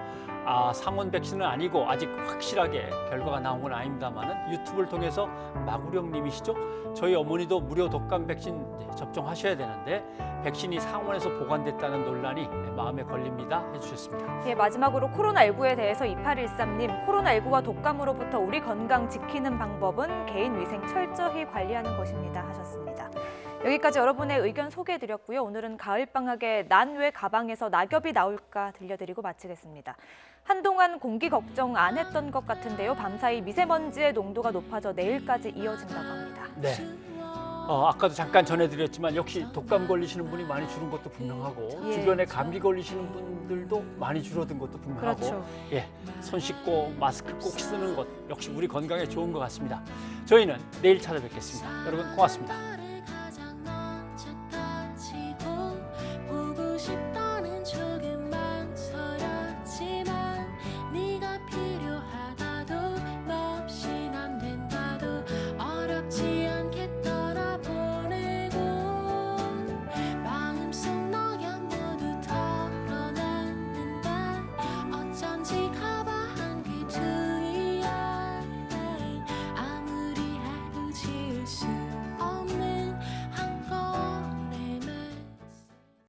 상원 백신은 아니고 아직 확실하게 결과가 나온 건 아닙니다만은 유튜브를 통해서 마구령님이시죠? 저희 어머니도 무료 독감 백신 접종하셔야 되는데 백신이 상원에서 보관됐다는 논란이 마음에 걸립니다 해주셨습니다. 예, 마지막으로 코로나19에 대해서 2813님, 코로나19와 독감으로부터 우리 건강 지키는 방법은 개인 위생 철저히 관리하는 것입니다 하셨습니다. 여기까지 여러분의 의견 소개해드렸고요. 오늘은 가을방학에 난 왜 가방에서 낙엽이 나올까 들려드리고 마치겠습니다. 한동안 공기 걱정 안 했던 것 같은데요. 밤사이 미세먼지의 농도가 높아져 내일까지 이어진다고 합니다. 네. 아까도 잠깐 전해드렸지만 역시 독감 걸리시는 분이 많이 줄은 것도 분명하고 예. 주변에 감기 걸리시는 분들도 많이 줄어든 것도 분명하고 그렇죠. 예, 손 씻고 마스크 꼭 쓰는 것 역시 우리 건강에 좋은 것 같습니다. 저희는 내일 찾아뵙겠습니다. 여러분 고맙습니다.